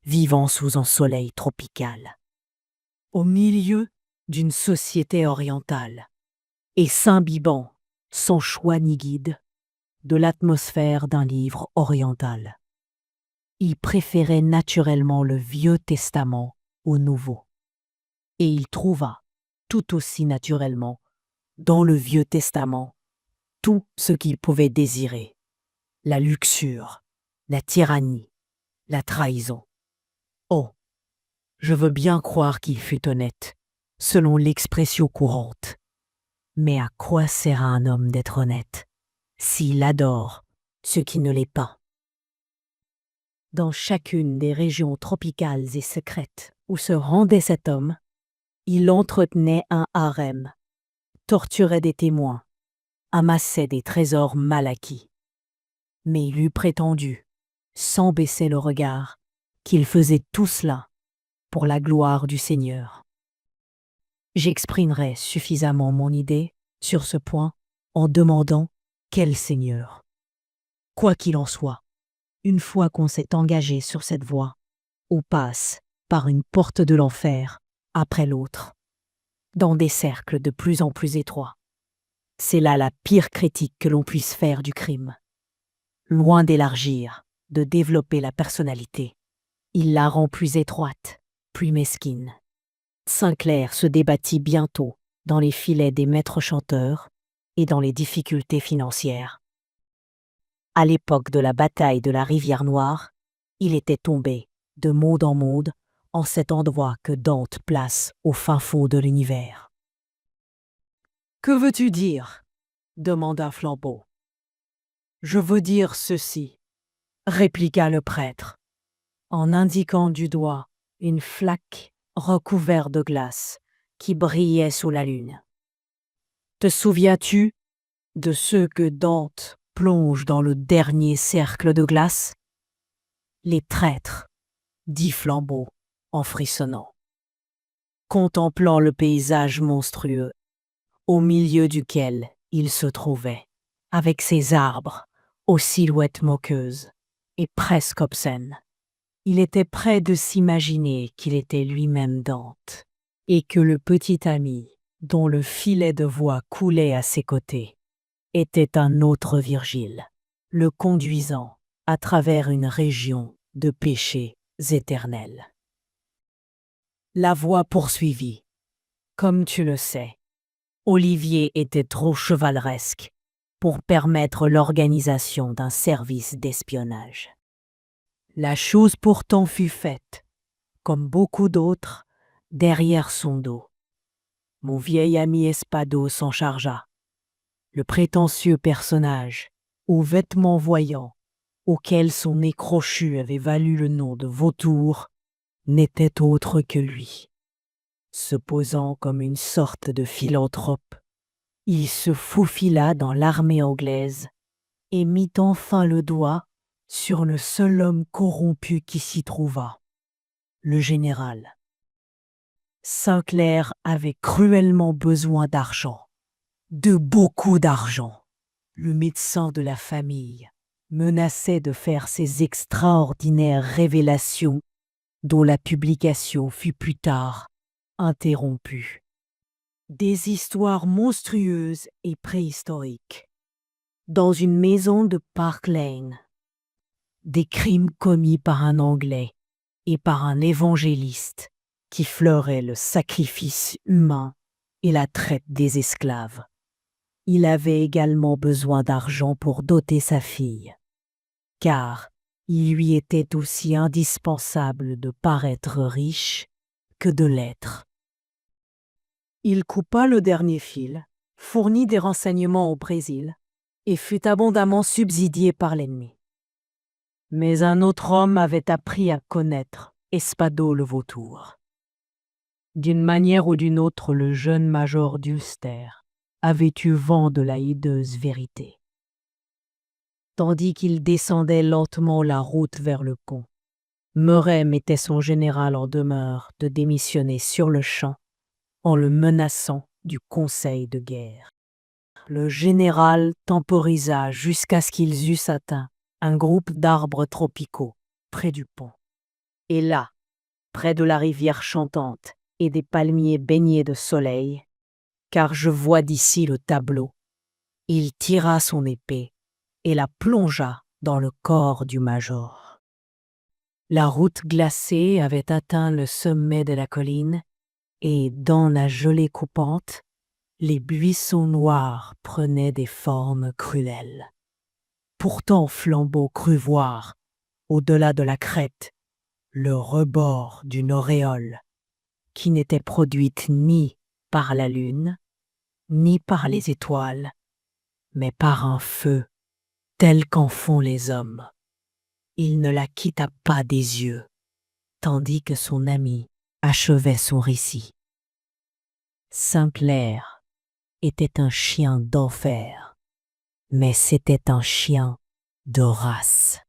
vivant sous un soleil tropical, au milieu d'une société orientale, et s'imbibant, sans choix ni guide, de l'atmosphère d'un livre oriental. Il préférait naturellement le Vieux Testament au nouveau. Et il trouva, tout aussi naturellement, dans le Vieux Testament, tout ce qu'il pouvait désirer. La luxure, la tyrannie, la trahison. Oh, je veux bien croire qu'il fut honnête, selon l'expression courante. Mais à quoi sert à un homme d'être honnête, s'il adore ce qui ne l'est pas? Dans chacune des régions tropicales et secrètes où se rendait cet homme, il entretenait un harem, torturait des témoins, amassait des trésors mal acquis. Mais il eût prétendu, sans baisser le regard, qu'il faisait tout cela pour la gloire du Seigneur. J'exprimerai suffisamment mon idée sur ce point en demandant quel Seigneur. Quoi qu'il en soit, une fois qu'on s'est engagé sur cette voie, on passe par une porte de l'enfer après l'autre, dans des cercles de plus en plus étroits. C'est là la pire critique que l'on puisse faire du crime. Loin d'élargir, de développer la personnalité, il la rend plus étroite, plus mesquine. Sinclair se débattit bientôt dans les filets des maîtres chanteurs et dans les difficultés financières. À l'époque de la bataille de la Rivière Noire, il était tombé, de monde en monde, en cet endroit que Dante place au fin fond de l'univers. « Que veux-tu dire » demanda Flambeau. « Je veux dire ceci » répliqua le prêtre, en indiquant du doigt une flaque recouverte de glace qui brillait sous la lune. « Te souviens-tu de ceux que Dante plonge dans le dernier cercle de glace ? Les traîtres, dit Flambeau en frissonnant, contemplant le paysage monstrueux au milieu duquel il se trouvait, avec ses arbres aux silhouettes moqueuses et presque obscènes. Il était près de s'imaginer qu'il était lui-même Dante, et que le petit ami, dont le filet de voix coulait à ses côtés, était un autre Virgile, le conduisant à travers une région de péchés éternels. La voix poursuivit. Comme tu le sais, Olivier était trop chevaleresque pour permettre l'organisation d'un service d'espionnage. La chose pourtant fut faite, comme beaucoup d'autres, derrière son dos. Mon vieil ami Espado s'en chargea. Le prétentieux personnage, aux vêtements voyants, auquel son nez crochu avait valu le nom de vautour, n'était autre que lui. Se posant comme une sorte de philanthrope, il se faufila dans l'armée anglaise et mit enfin le doigt sur le seul homme corrompu qui s'y trouva, le général. Sinclair avait cruellement besoin d'argent, de beaucoup d'argent. Le médecin de la famille menaçait de faire ces extraordinaires révélations dont la publication fut plus tard interrompue. Des histoires monstrueuses et préhistoriques. Dans une maison de Park Lane, des crimes commis par un Anglais et par un évangéliste qui fleurait le sacrifice humain et la traite des esclaves. Il avait également besoin d'argent pour doter sa fille, car il lui était aussi indispensable de paraître riche que de l'être. Il coupa le dernier fil, fournit des renseignements au Brésil et fut abondamment subsidié par l'ennemi. Mais un autre homme avait appris à connaître Espado le vautour. D'une manière ou d'une autre, le jeune major d'Ulster avait eu vent de la hideuse vérité. Tandis qu'il descendait lentement la route vers le pont, Murray mettait son général en demeure de démissionner sur-le-champ en le menaçant du conseil de guerre. Le général temporisa jusqu'à ce qu'ils eussent atteint un groupe d'arbres tropicaux près du pont. Et là, près de la rivière chantante et des palmiers baignés de soleil, car je vois d'ici le tableau, il tira son épée et la plongea dans le corps du major. La route glacée avait atteint le sommet de la colline, et dans la gelée coupante, les buissons noirs prenaient des formes cruelles. Pourtant Flambeau crut voir, au-delà de la crête, le rebord d'une auréole, qui n'était produite ni par la lune, ni par les étoiles, mais par un feu tel qu'en font les hommes. Il ne la quitta pas des yeux, tandis que son ami achevait son récit. Saint-Clair était un chien d'enfer, mais c'était un chien de race.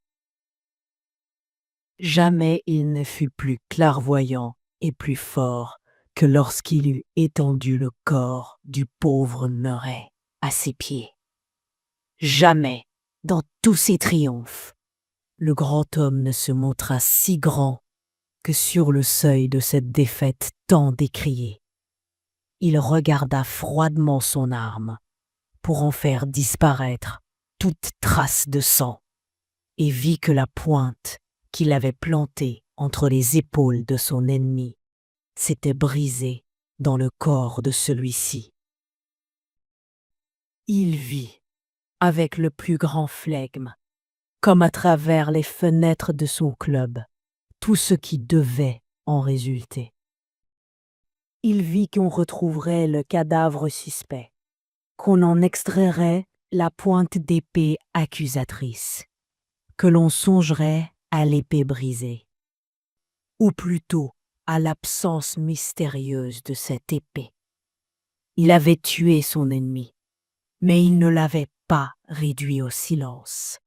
Jamais il ne fut plus clairvoyant et plus fort que lorsqu'il eut étendu le corps du pauvre Murray à ses pieds. Jamais, dans tous ses triomphes, le grand homme ne se montra si grand que sur le seuil de cette défaite tant décriée. Il regarda froidement son arme pour en faire disparaître toute trace de sang et vit que la pointe qu'il avait plantée entre les épaules de son ennemi s'était brisée dans le corps de celui-ci. Il vit, avec le plus grand flegme, comme à travers les fenêtres de son club, tout ce qui devait en résulter. Il vit qu'on retrouverait le cadavre suspect, qu'on en extrairait la pointe d'épée accusatrice, que l'on songerait à l'épée brisée, ou plutôt à l'absence mystérieuse de cette épée. Il avait tué son ennemi, mais il ne l'avait pas réduit au silence.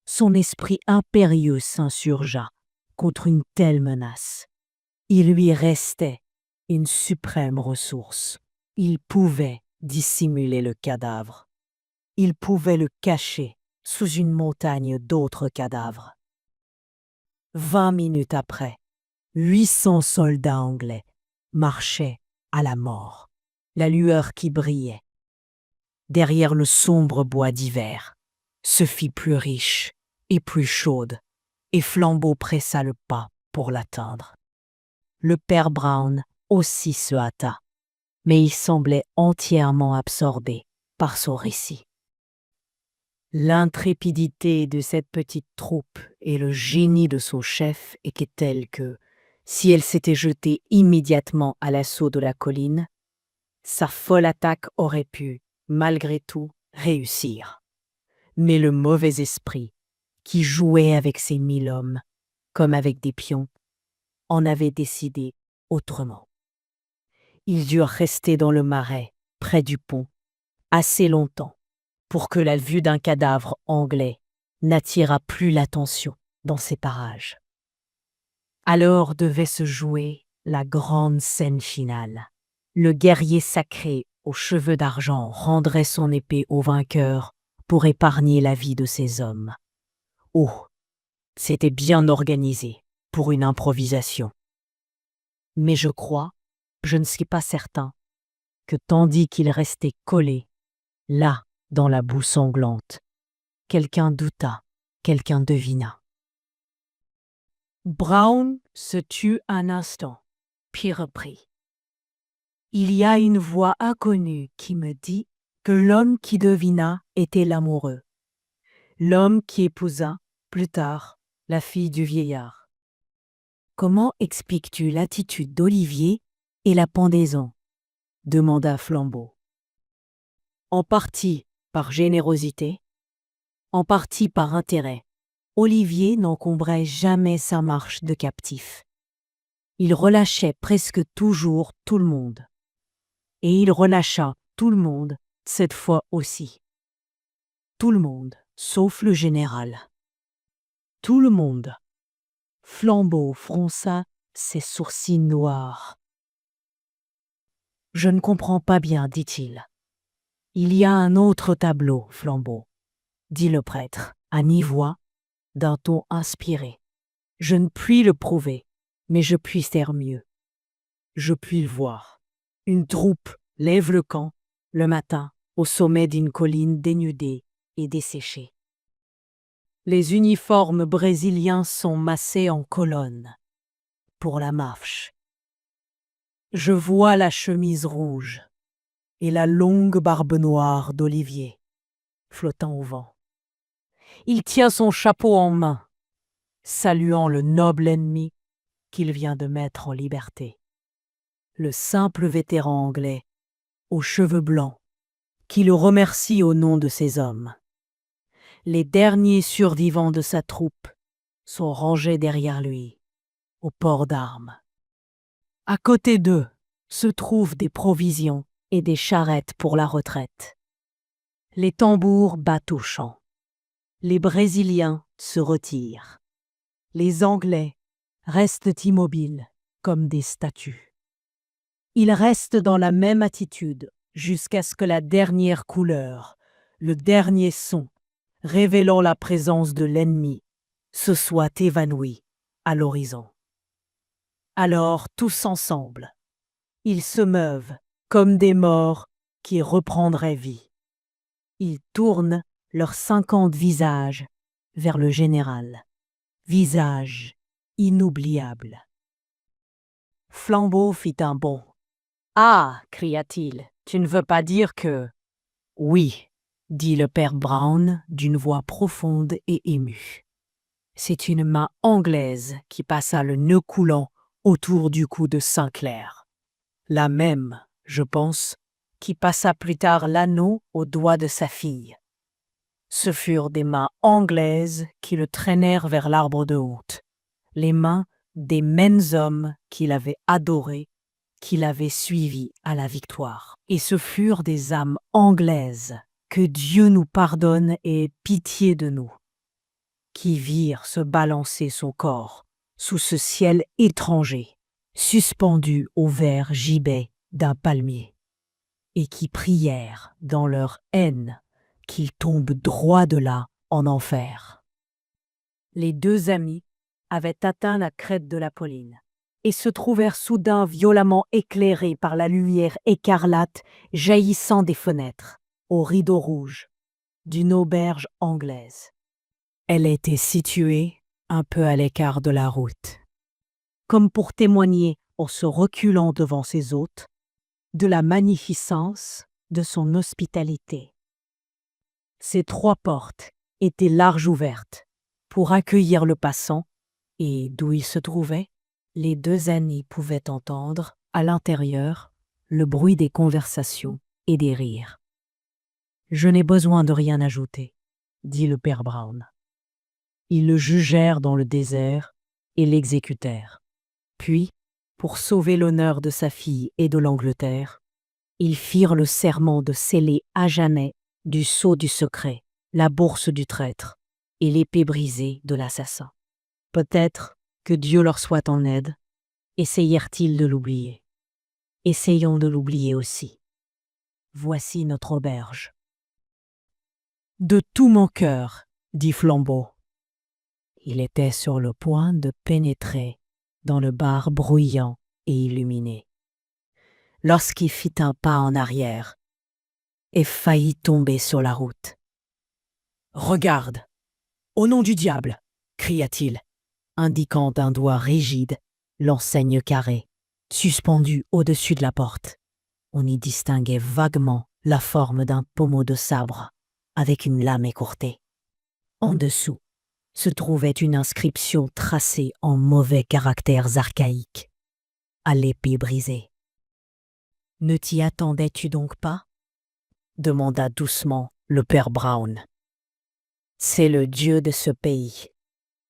Son esprit impérieux s'insurgea contre une telle menace. Il lui restait une suprême ressource. Il pouvait dissimuler le cadavre. Il pouvait le cacher sous une montagne d'autres cadavres. 20 minutes après, 800 soldats anglais marchaient à la mort, la lueur qui brillait derrière le sombre bois d'hiver se fit plus riche et plus chaude, et Flambeau pressa le pas pour l'atteindre. Le père Brown aussi se hâta, mais il semblait entièrement absorbé par son récit. L'intrépidité de cette petite troupe et le génie de son chef étaient tels que, si elle s'était jetée immédiatement à l'assaut de la colline, sa folle attaque aurait pu, malgré tout, réussir. Mais le mauvais esprit, qui jouait avec ces 1000 hommes, comme avec des pions, en avait décidé autrement. Ils durent rester dans le marais, près du pont, assez longtemps pour que la vue d'un cadavre anglais n'attirât plus l'attention dans ces parages. Alors devait se jouer la grande scène finale. Le guerrier sacré aux cheveux d'argent rendrait son épée au vainqueur pour épargner la vie de ses hommes. Oh, c'était bien organisé pour une improvisation. Mais je ne suis pas certain, que tandis qu'il restait collé, là, dans la boue sanglante, quelqu'un douta, quelqu'un devina. Brown se tut un instant, puis reprit. Il y a une voix inconnue qui me dit que l'homme qui devina était l'amoureux, l'homme qui épousa, plus tard, la fille du vieillard. Comment expliques-tu l'attitude d'Olivier et la pendaison ? Demanda Flambeau. En partie par générosité, en partie par intérêt. Olivier n'encombrait jamais sa marche de captif. Il relâchait presque toujours tout le monde. Et il relâcha tout le monde, cette fois aussi. Tout le monde, sauf le général. Tout le monde. Flambeau fronça ses sourcils noirs. Je ne comprends pas bien, dit-il. Il y a un autre tableau, Flambeau, dit le prêtre, à mi-voix, d'un ton inspiré. Je ne puis le prouver, mais je puis faire mieux. Je puis le voir. Une troupe lève le camp, le matin, au sommet d'une colline dénudée et desséchée. Les uniformes brésiliens sont massés en colonnes pour la marche. Je vois la chemise rouge et la longue barbe noire d'Olivier flottant au vent. Il tient son chapeau en main, saluant le noble ennemi qu'il vient de mettre en liberté. Le simple vétéran anglais, aux cheveux blancs, qui le remercie au nom de ses hommes. Les derniers survivants de sa troupe sont rangés derrière lui, au port d'armes. À côté d'eux se trouvent des provisions et des charrettes pour la retraite. Les tambours battent au chant. Les Brésiliens se retirent. Les Anglais restent immobiles comme des statues. Ils restent dans la même attitude jusqu'à ce que la dernière couleur, le dernier son, révélant la présence de l'ennemi, se soit évanoui à l'horizon. Alors, tous ensemble, ils se meuvent comme des morts qui reprendraient vie. Ils tournent leurs 50 visages vers le général. Visage inoubliable. Flambeau fit un bond. « Ah » cria-t-il, « tu ne veux pas dire que… » « Oui » dit le père Brown d'une voix profonde et émue. C'est une main anglaise qui passa le nœud coulant autour du cou de Sinclair. La même, je pense, qui passa plus tard l'anneau au doigt de sa fille. Ce furent des mains anglaises qui le traînèrent vers l'arbre de honte. Les mains des mêmes hommes qui l'avaient adoré, qui l'avaient suivi à la victoire. Et ce furent des âmes anglaises, que Dieu nous pardonne et ait pitié de nous, qui virent se balancer son corps sous ce ciel étranger, suspendu au vert gibet d'un palmier, et qui prièrent dans leur haine qu'il tombe droit de là en enfer. Les deux amis avaient atteint la crête de la colline et se trouvèrent soudain violemment éclairés par la lumière écarlate jaillissant des fenêtres, aux rideaux rouges, d'une auberge anglaise. Elle était située un peu à l'écart de la route, comme pour témoigner, en se reculant devant ses hôtes, de la magnificence de son hospitalité. Ces 3 portes étaient larges ouvertes pour accueillir le passant, et d'où il se trouvait, les 2 amis pouvaient entendre, à l'intérieur, le bruit des conversations et des rires. « Je n'ai besoin de rien ajouter, » dit le père Brown. Ils le jugèrent dans le désert et l'exécutèrent. Puis, pour sauver l'honneur de sa fille et de l'Angleterre, ils firent le serment de sceller à jamais du sceau du secret, la bourse du traître et l'épée brisée de l'assassin. Peut-être que Dieu leur soit en aide. Essayèrent-ils de l'oublier? Essayons de l'oublier aussi. Voici notre auberge. De tout mon cœur, dit Flambeau. Il était sur le point de pénétrer dans le bar bruyant et illuminé, lorsqu'il fit un pas en arrière et faillit tomber sur la route. « Regarde, au nom du diable !» cria-t-il, indiquant d'un doigt rigide l'enseigne carrée, suspendue au-dessus de la porte. On y distinguait vaguement la forme d'un pommeau de sabre, avec une lame écourtée. En dessous se trouvait une inscription tracée en mauvais caractères archaïques, à l'épée brisée. « Ne t'y attendais-tu donc pas ?» demanda doucement le père Brown. « C'est le Dieu de ce pays.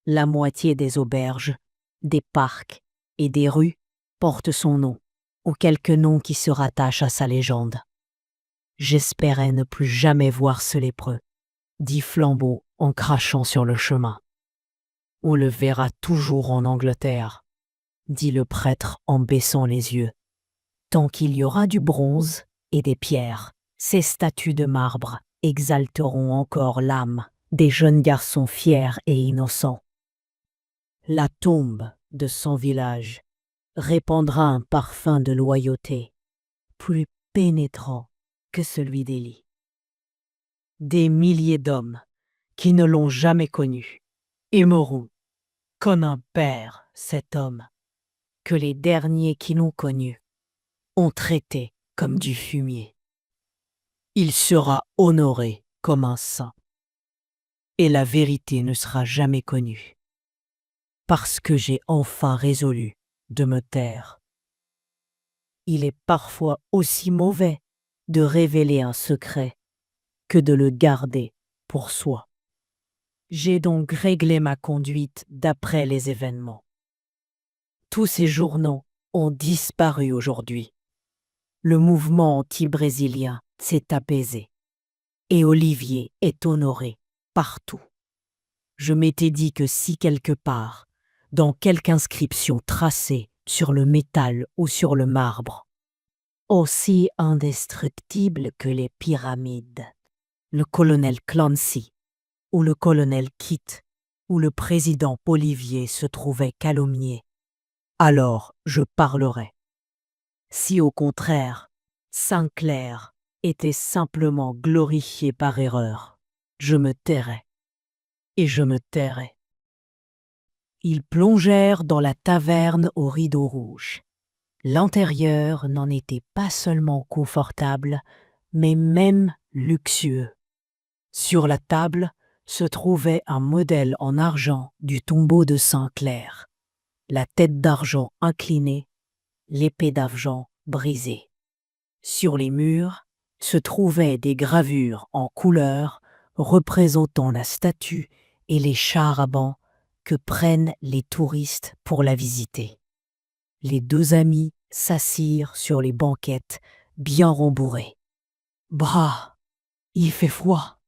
La moitié des auberges, des parcs et des rues portent son nom, ou quelque nom qui se rattache à sa légende. J'espérais ne plus jamais voir ce lépreux, dit Flambeau en crachant sur le chemin. On le verra toujours en Angleterre, dit le prêtre en baissant les yeux. Tant qu'il y aura du bronze et des pierres, ces statues de marbre exalteront encore l'âme des jeunes garçons fiers et innocents. La tombe de son village répandra un parfum de loyauté plus pénétrant que celui d'Élie. Des milliers d'hommes qui ne l'ont jamais connu, aimeront, comme un père, cet homme, que les derniers qui l'ont connu ont traité comme du fumier. Il sera honoré comme un saint, et la vérité ne sera jamais connue, parce que j'ai enfin résolu de me taire. Il est parfois aussi mauvais de révéler un secret que de le garder pour soi. J'ai donc réglé ma conduite d'après les événements. Tous ces journaux ont disparu aujourd'hui. Le mouvement anti-brésilien s'est apaisé et Olivier est honoré partout. Je m'étais dit que si quelque part, dans quelque inscription tracée sur le métal ou sur le marbre, aussi indestructible que les pyramides, le colonel Clancy ou le colonel Kit ou le président Olivier se trouvaient calomniés, alors je parlerai. Si au contraire, Sinclair était simplement glorifié par erreur, je me tairai. Et je me tairai. Ils plongèrent dans la taverne aux rideaux rouges. L'intérieur n'en était pas seulement confortable, mais même luxueux. Sur la table se trouvait un modèle en argent du tombeau de Sinclair, la tête d'argent inclinée, l'épée d'argent brisée. Sur les murs se trouvaient des gravures en couleurs représentant la statue et les chars à bancs que prennent les touristes pour la visiter. Les deux amis s'assirent sur les banquettes bien rembourrées. « Bah, il fait froid !»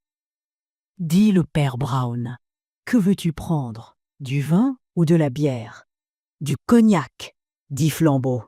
dit le père Brown. « Que veux-tu prendre, du vin ou de la bière ?»« Du cognac, dit Flambeau.